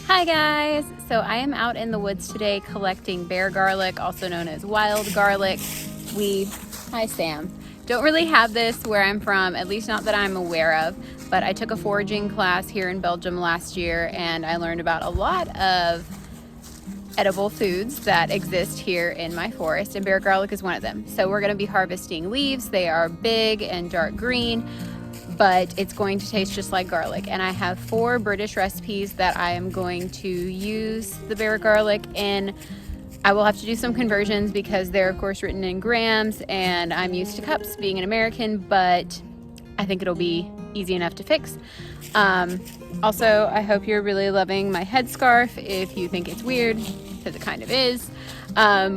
Hi guys! So I am out in the woods today collecting bear garlic, also known as wild garlic. Hi Sam, don't really have this where I'm from, at least not that I'm aware of, but I took a foraging class here in Belgium last year and I learned about a lot of edible foods that exist here in my forest, and bear garlic is one of them. So we're going to be harvesting leaves. They are big and dark green, but it's going to taste just like garlic. And I have 4 British recipes that I am going to use the bear garlic in. I will have to do some conversions because they're of course written in grams and I'm used to cups being an American, but I think it'll be easy enough to fix. Also, I hope you're really loving my headscarf. If you think it's weird, because it kind of is.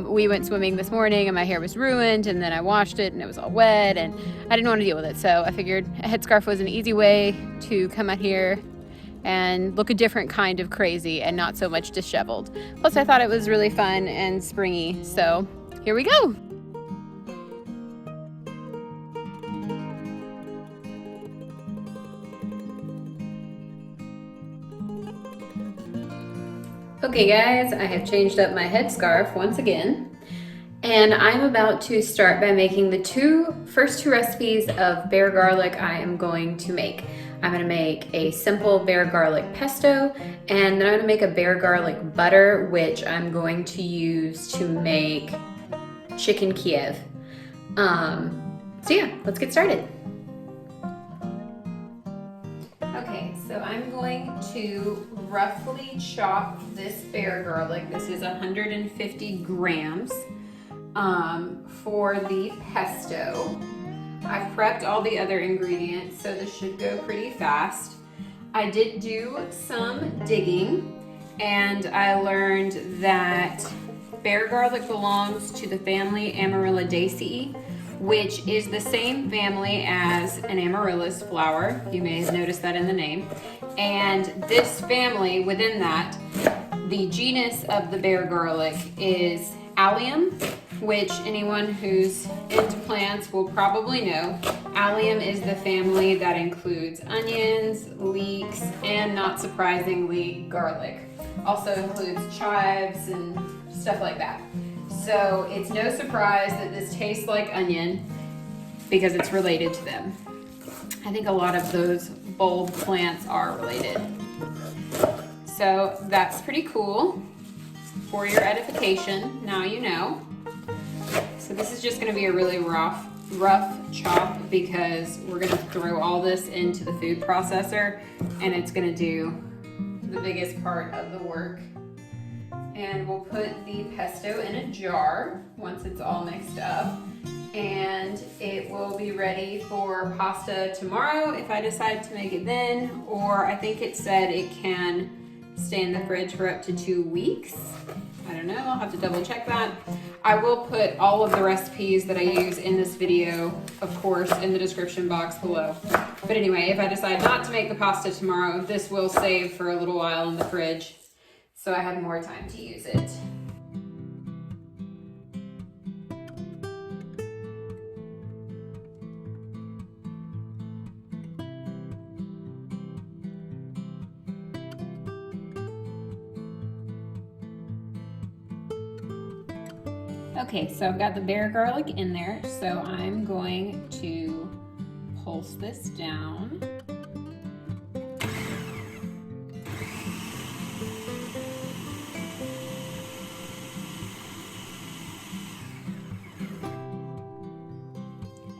We went swimming this morning and my hair was ruined, and then I washed it and it was all wet and I didn't want to deal with it. So I figured a headscarf was an easy way to come out here and look a different kind of crazy and not so much disheveled. Plus I thought it was really fun and springy. So here we go. Okay guys, I have changed up my headscarf once again, and I'm about to start by making the first two recipes of bear garlic I am going to make. I'm going to make a simple bear garlic pesto, and then I'm going to make a bear garlic butter, which I'm going to use to make chicken Kiev. So yeah, let's get started. Okay, so I'm going to roughly chop this bear garlic. This is 150 grams for the pesto. I've prepped all the other ingredients, so this should go pretty fast. I did do some digging, and I learned that bear garlic belongs to the family Amaryllidaceae, which is the same family as an amaryllis flower. You may have noticed that in the name. And this family, within that, the genus of the bear garlic is Allium, which anyone who's into plants will probably know. Allium is the family that includes onions, leeks, and not surprisingly, garlic. Also includes chives and stuff like that. So it's no surprise that this tastes like onion because it's related to them. I think a lot of those bulb plants are related. So that's pretty cool. For your edification, now you know. So this is just going to be a really rough chop because we're going to throw all this into the food processor and it's going to do the biggest part of the work. And we'll put the pesto in a jar once it's all mixed up, and it will be ready for pasta tomorrow if I decide to make it then, or I think it said it can stay in the fridge for up to 2 weeks. I don't know, I'll have to double check that. I will put all of the recipes that I use in this video, of course, in the description box below. But anyway, if I decide not to make the pasta tomorrow, this will save for a little while in the fridge, so I have more time to use it. Okay, so I've got the bear garlic in there, so I'm going to pulse this down.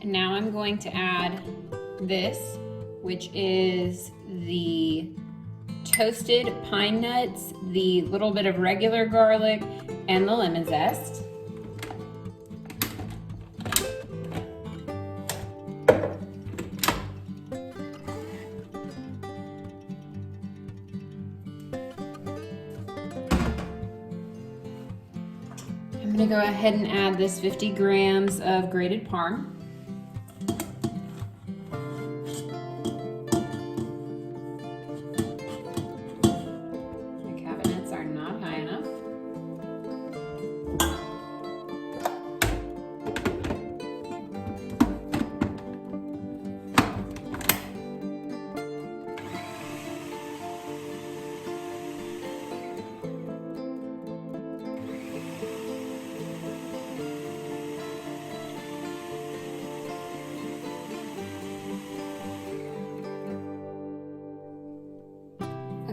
And now I'm going to add this, which is the toasted pine nuts, the little bit of regular garlic, and the lemon zest. I'm going to go ahead and add this 50 grams of grated parm. My cabinets are not high enough.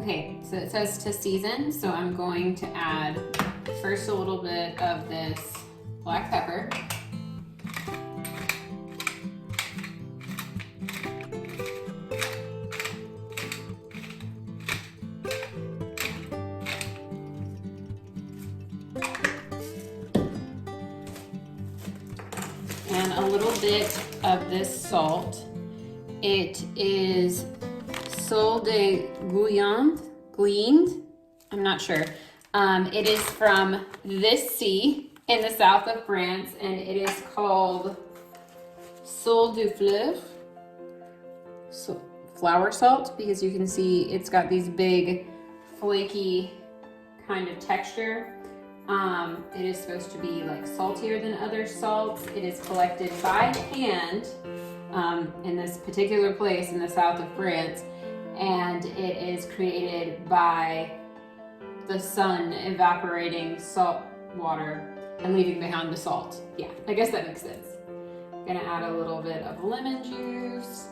Okay, so it says to season, so I'm going to add first a little bit of this black pepper. And a little bit of this salt. It is Sol de Guyane, I'm not sure. It is from this sea in the south of France, and it is called Sol du Fleuve, so flower salt, because you can see it's got these big flaky kind of texture. It is supposed to be like saltier than other salts. It is collected by hand in this particular place in the south of France, and it is created by the sun evaporating salt water and leaving behind the salt. Yeah, I guess that makes sense. I'm gonna add a little bit of lemon juice.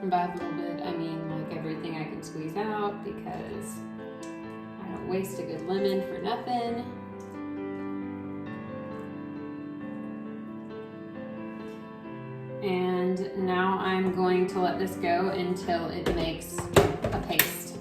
And by a little bit, I mean like everything I can squeeze out, because I don't waste a good lemon for nothing. And now I'm going to let this go until it makes a paste.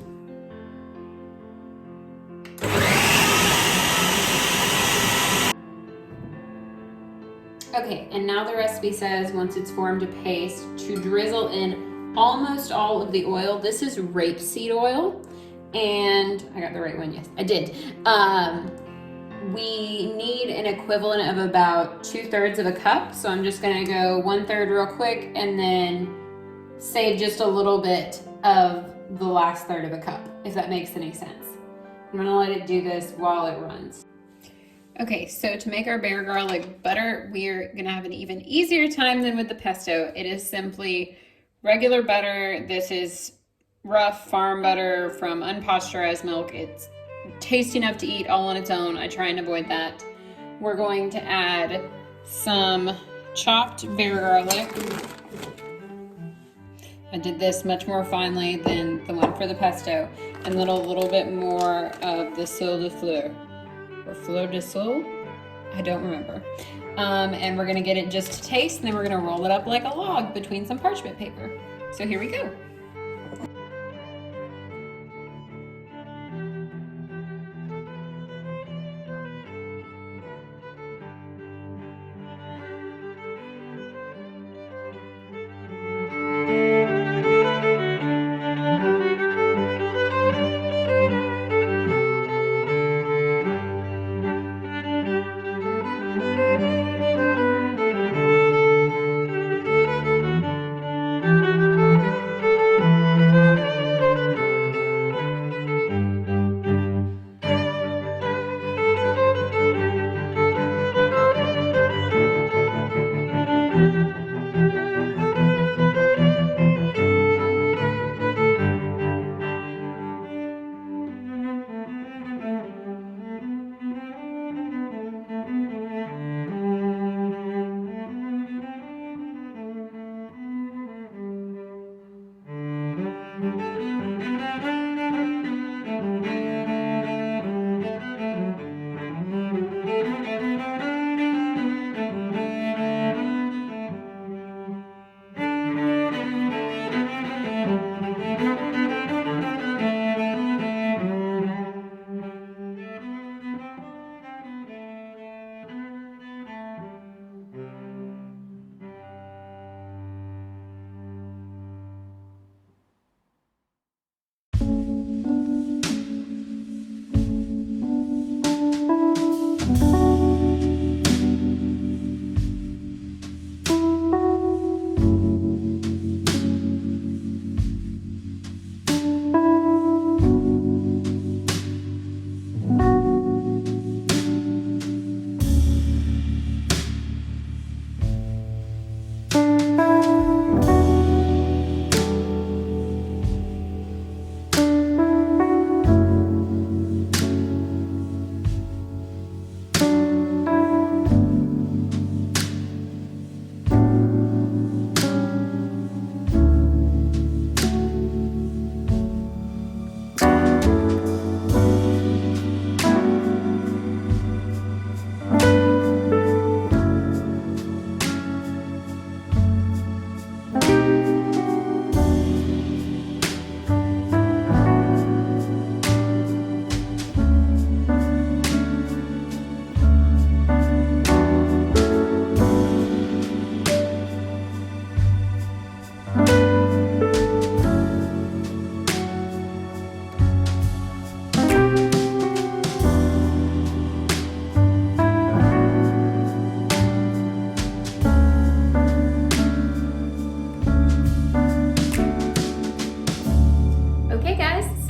Okay, and now the recipe says once it's formed a paste, to drizzle in almost all of the oil. This is rapeseed oil, and I got the right one, yes, I did. We need an equivalent of about 2/3 of a cup, so I'm just gonna go 1/3 real quick and then save just a little bit of the last third of a cup, if that makes any sense. I'm gonna let it do this while it runs. Okay, so to make our bear garlic butter, we're gonna have an even easier time than with the pesto. It is simply regular butter. This is rough farm butter from unpasteurized milk. It's tasty enough to eat all on its own. I try and avoid that. We're going to add some chopped bear garlic. I did this much more finely than the one for the pesto, and then a little bit more of the Sol de Fleur, or Fleur de Sol, I don't remember. And we're gonna get it just to taste, and then we're gonna roll it up like a log between some parchment paper. So here we go.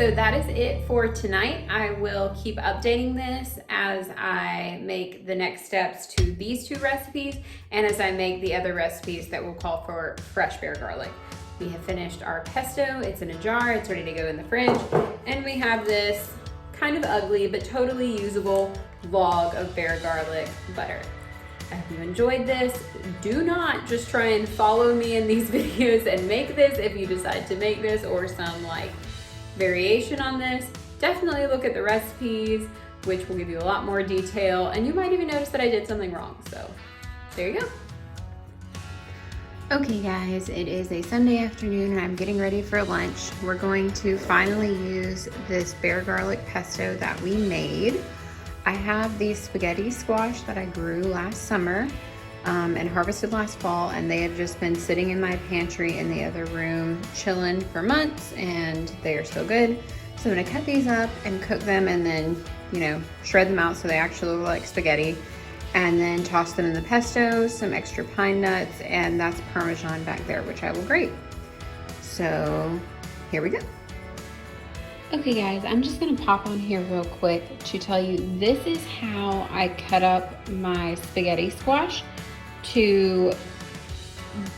So that is it for tonight. I will keep updating this as I make the next steps to these two recipes and as I make the other recipes that will call for fresh bear garlic. We have finished our pesto. It's in a jar. It's ready to go in the fridge. And we have this kind of ugly but totally usable log of bear garlic butter. I hope you enjoyed this. Do not just try and follow me in these videos and make this if you decide to make this or some like variation on this. Definitely look at the recipes, which will give you a lot more detail, and you might even notice that I did something wrong. So there you go. Okay guys, it is a Sunday afternoon and I'm getting ready for lunch. We're going to finally use this bear garlic pesto that we made. I have these spaghetti squash that I grew last summer and harvested last fall, and they have just been sitting in my pantry in the other room chilling for months, and they are so good. So I'm gonna cut these up and cook them and then, you know, shred them out so they actually look like spaghetti, and then toss them in the pesto, some extra pine nuts, and that's Parmesan back there, which I will grate. So here we go. Okay guys, I'm just gonna pop on here real quick to tell you this is how I cut up my spaghetti squash to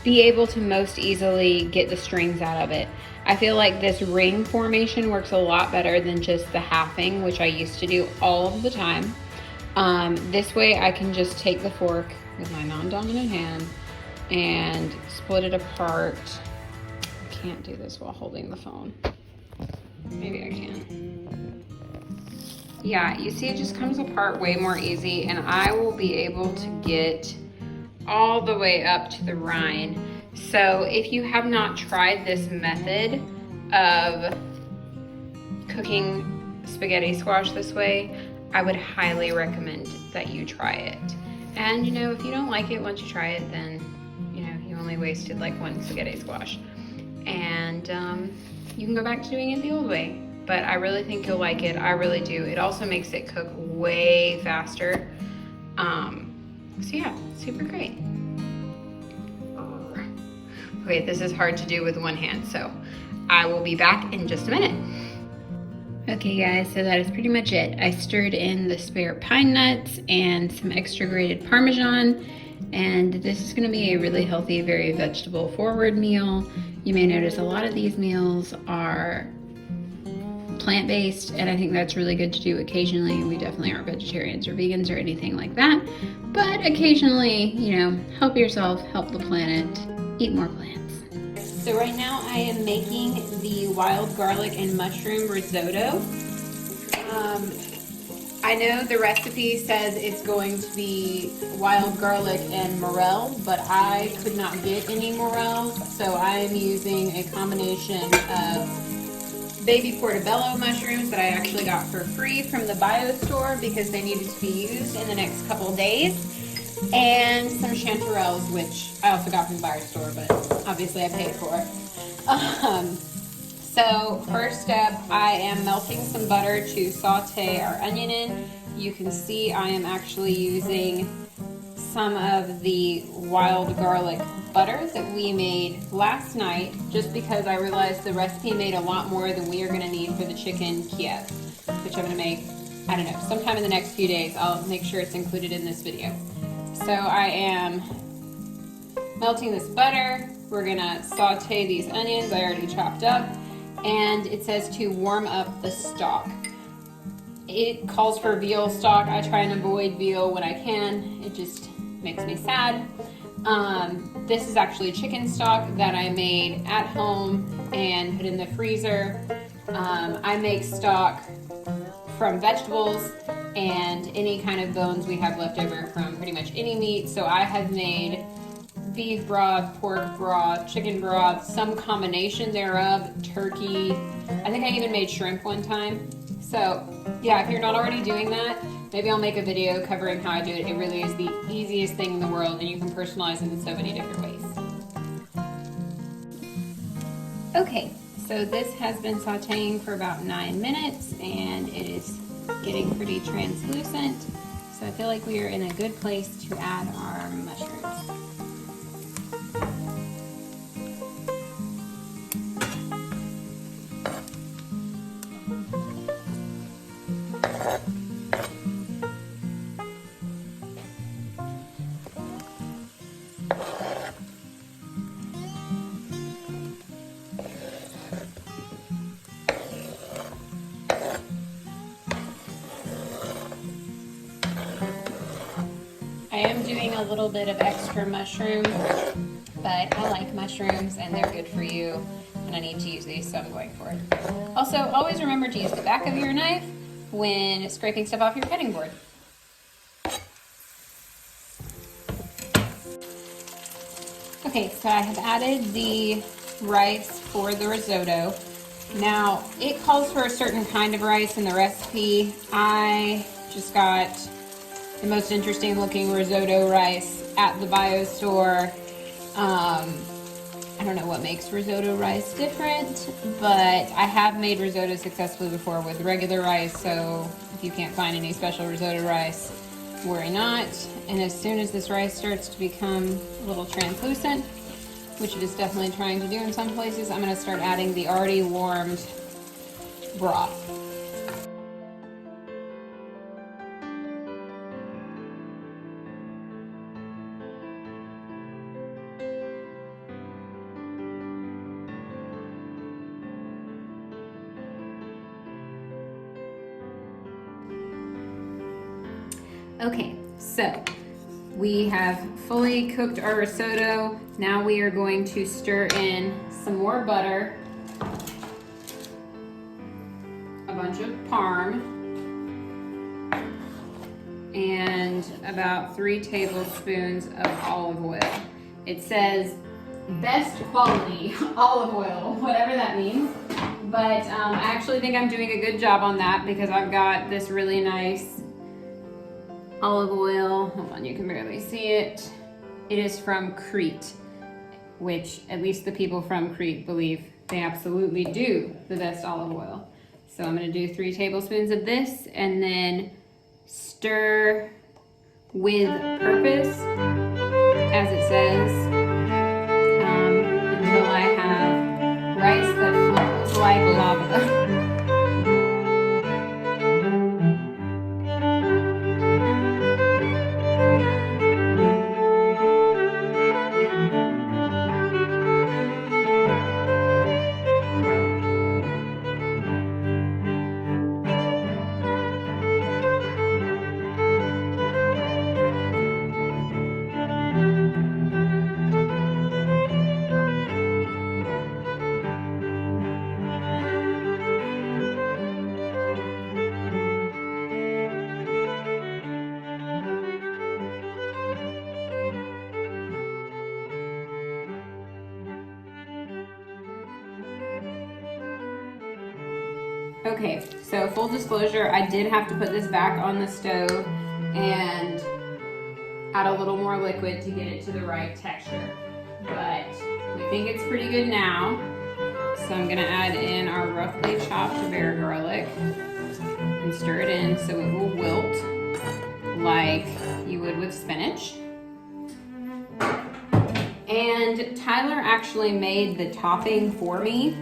be able to most easily get the strings out of it. I feel like this ring formation works a lot better than just the halving, which I used to do all of the time. This way I can just take the fork with my non-dominant hand and split it apart. I can't do this while holding the phone. Maybe I can. Yeah, you see it just comes apart way more easy, and I will be able to get all the way up to the rind. So if you have not tried this method of cooking spaghetti squash this way, I would highly recommend that you try it. And you know, if you don't like it once you try it, then you know, you only wasted like one spaghetti squash. And you can go back to doing it the old way, but I really think you'll like it. I really do. It also makes it cook way faster. So yeah, super great. Okay, this is hard to do with one hand, so I will be back in just a minute. Okay guys, so that is pretty much it. I stirred in the spare pine nuts and some extra grated Parmesan, and this is gonna be a really healthy, very vegetable forward meal. You may notice a lot of these meals are plant-based, and I think that's really good to do occasionally. We definitely aren't vegetarians or vegans or anything like that, but occasionally, you know, help yourself, help the planet, eat more plants. So right now I am making the wild garlic and mushroom risotto. I know the recipe says it's going to be wild garlic and morel, but I could not get any morels, so I am using a combination of baby portobello mushrooms that I actually got for free from the bio store because they needed to be used in the next couple of days, and some chanterelles, which I also got from the bio store, but obviously I paid for. So first step, I am melting some butter to saute our onion in. You can see I am actually using some of the wild garlic butter that we made last night, just because I realized the recipe made a lot more than we are going to need for the chicken Kiev, which I'm going to make, I don't know, sometime in the next few days. I'll make sure it's included in this video. So I am melting this butter. We're going to saute these onions I already chopped up, and it says to warm up the stock. It calls for veal stock. I try and avoid veal when I can. It just makes me sad. This is actually chicken stock that I made at home and put in the freezer. I make stock from vegetables and any kind of bones we have left over from pretty much any meat. So I have made beef broth, pork broth, chicken broth, some combination thereof, turkey. I think I even made shrimp one time. So yeah, if you're not already doing that, maybe I'll make a video covering how I do it. It really is the easiest thing in the world, and you can personalize it in so many different ways. Okay, so this has been sauteing for about 9 minutes, and it is getting pretty translucent. So I feel like we are in a good place to add our mushrooms. I am doing a little bit of extra mushroom, but I like mushrooms and they're good for you, and I need to use these, so I'm going for it. Also, always remember to use the back of your knife when scraping stuff off your cutting board. Okay, so I have added the rice for the risotto. Now, it calls for a certain kind of rice in the recipe. I just got the most interesting looking risotto rice at the bio store. I don't know what makes risotto rice different, but I have made risotto successfully before with regular rice, so if you can't find any special risotto rice, worry not. And as soon as this rice starts to become a little translucent, which it is definitely trying to do in some places, I'm going to start adding the already warmed broth. Okay, so we have fully cooked our risotto. Now we are going to stir in some more butter, a bunch of parm, and about 3 tablespoons of olive oil. It says best quality olive oil, whatever that means. But I actually think I'm doing a good job on that because I've got this really nice olive oil. Hold on, you can barely see it. It is from Crete, which at least the people from Crete believe they absolutely do the best olive oil. So I'm going to do 3 tablespoons of this and then stir with purpose, as it says, until I have rice that flows like lava. Okay, so full disclosure, I did have to put this back on the stove and add a little more liquid to get it to the right texture. But we think it's pretty good now. So I'm gonna add in our roughly chopped bear garlic and stir it in so it will wilt like you would with spinach. And Tyler actually made the topping for me.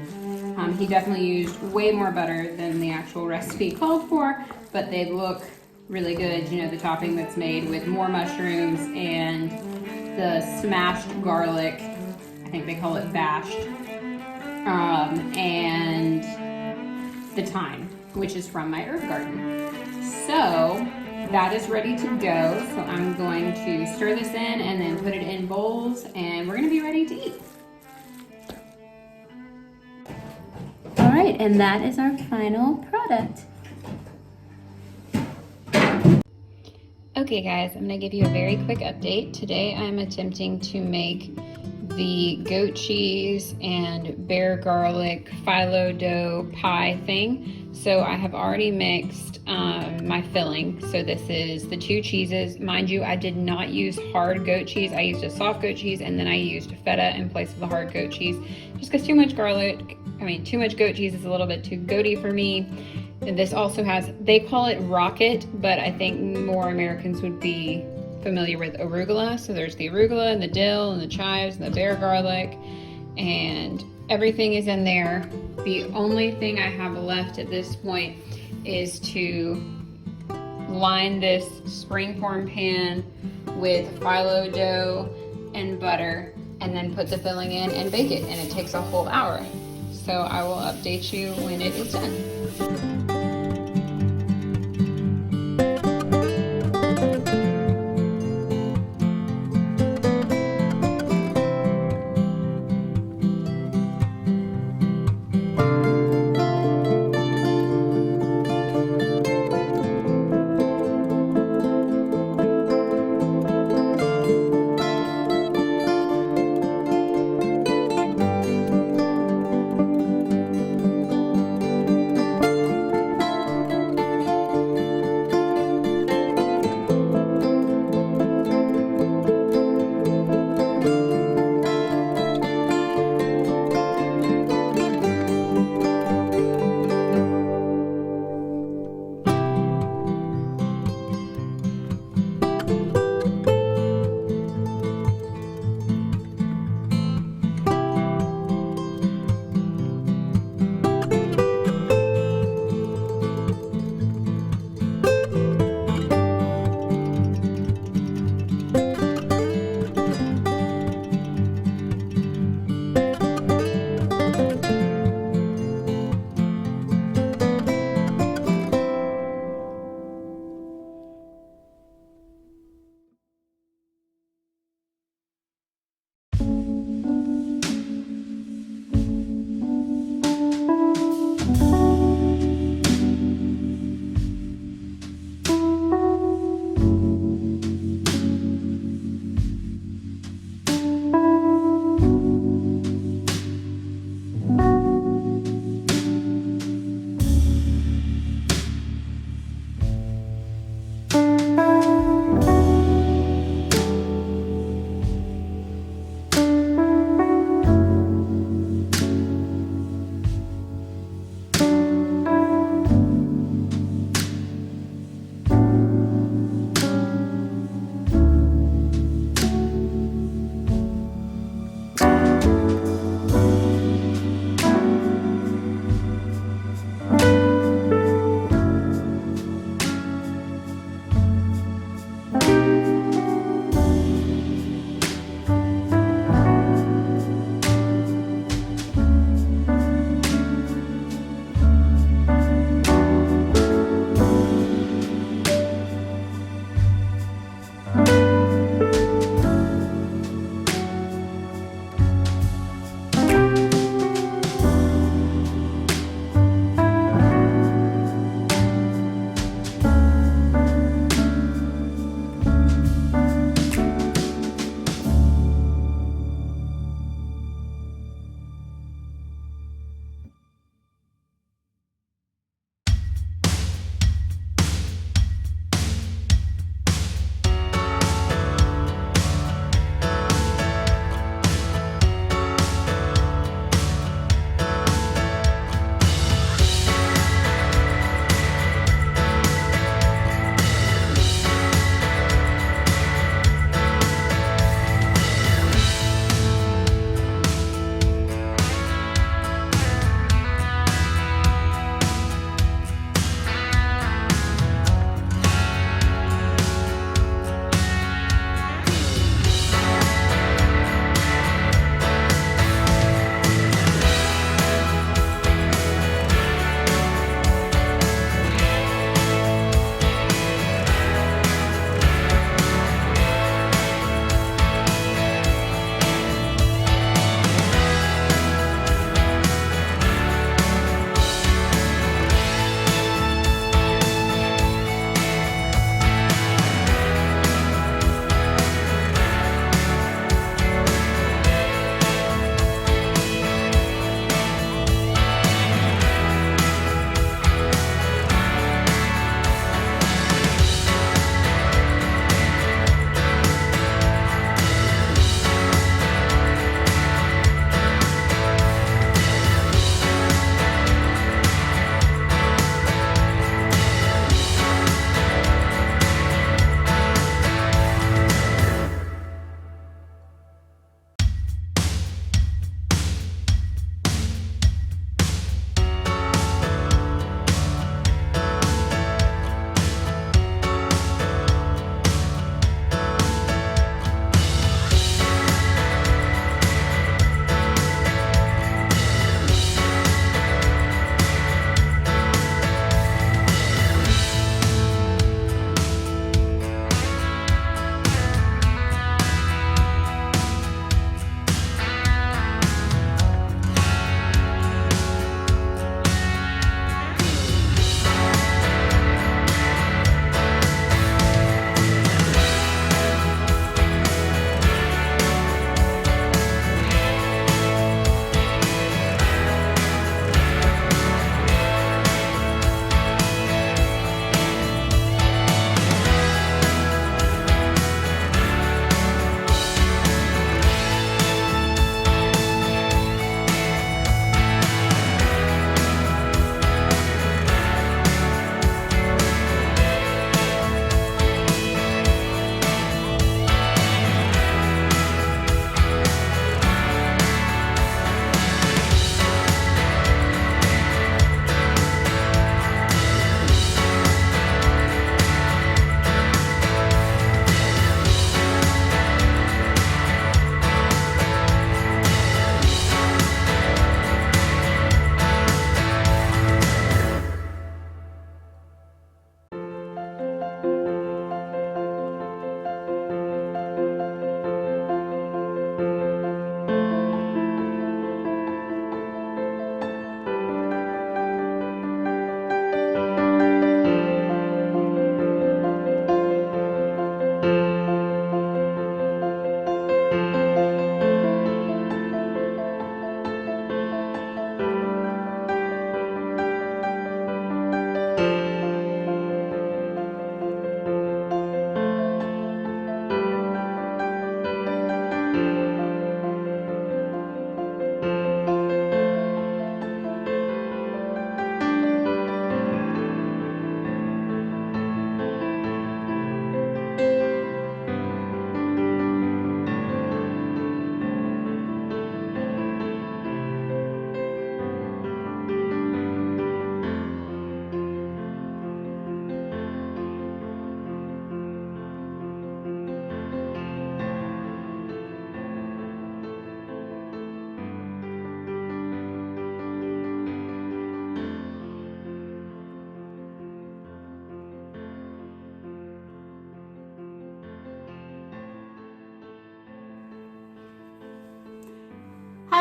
He definitely used way more butter than the actual recipe called for, but they look really good. You know, the topping that's made with more mushrooms and the smashed garlic, I think they call it bashed, and the thyme, which is from my herb garden. So that is ready to go. So I'm going to stir this in and then put it in bowls, and we're gonna be ready to eat. All right, and that is our final product. Okay guys, I'm gonna give you a very quick update. Today I'm attempting to make the goat cheese and bear garlic phyllo dough pie thing. So I have already mixed my filling. So this is the 2 cheeses. Mind you, I did not use hard goat cheese. I used a soft goat cheese and then I used feta in place of the hard goat cheese. Just because too much goat cheese is a little bit too goaty for me. And this also has, they call it rocket, but I think more Americans would be familiar with arugula. So there's the arugula and the dill and the chives and the bear garlic, and everything is in there. The only thing I have left at this point is to line this springform pan with phyllo dough and butter, and then put the filling in and bake it, and it takes a whole hour. So I will update you when it is done.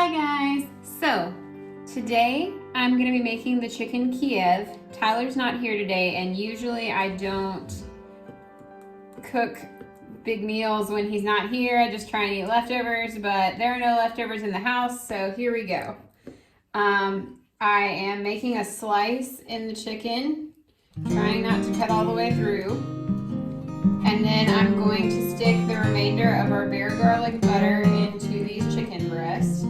Hi guys! So, today I'm going to be making the chicken Kiev. Tyler's not here today, and usually I don't cook big meals when he's not here. I just try and eat leftovers, but there are no leftovers in the house, so here we go. I am making a slice in the chicken, trying not to cut all the way through. And then I'm going to stick the remainder of our bare garlic butter into these chicken breasts.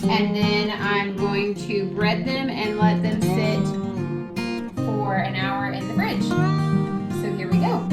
And then I'm going to bread them and let them sit for an hour in the fridge. So here we go.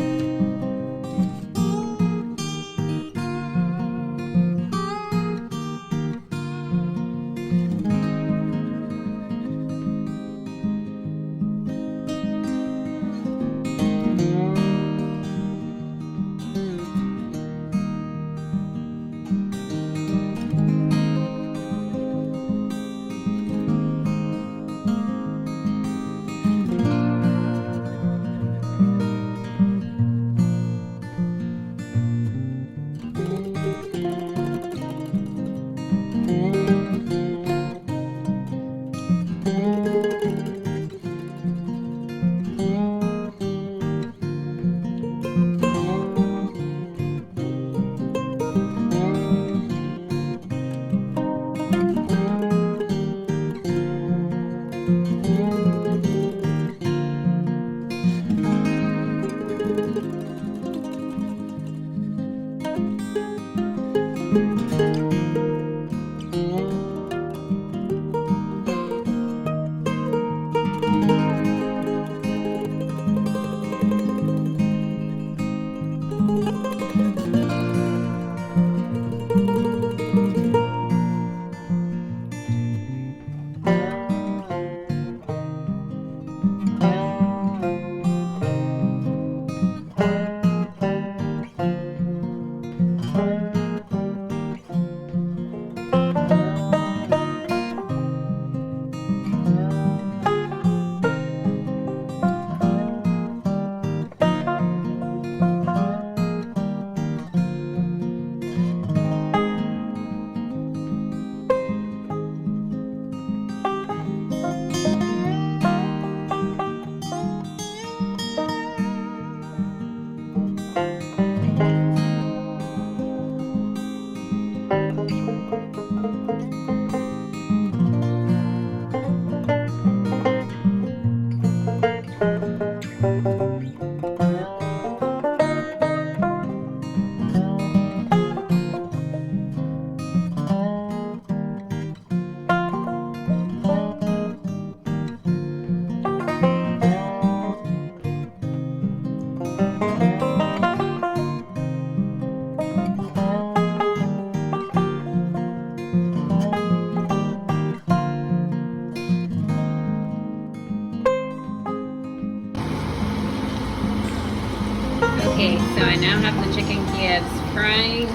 Okay, so I now have the chicken Kievs frying,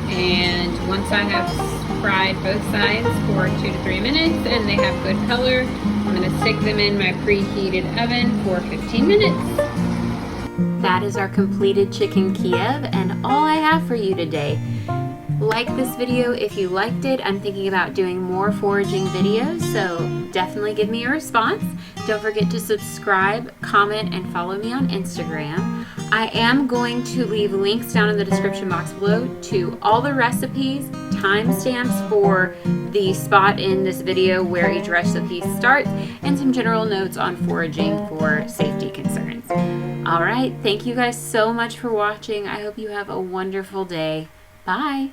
and once I have fried both sides for 2 to 3 minutes and they have good color, I'm going to stick them in my preheated oven for 15 minutes. That is our completed chicken Kiev and all I have for you today. Like this video if you liked it. I'm thinking about doing more foraging videos, so definitely give me a response. Don't forget to subscribe, comment, and follow me on Instagram. I am going to leave links down in the description box below to all the recipes, timestamps for the spot in this video where each recipe starts, and some general notes on foraging for safety concerns. All right, thank you guys so much for watching. I hope you have a wonderful day. Bye.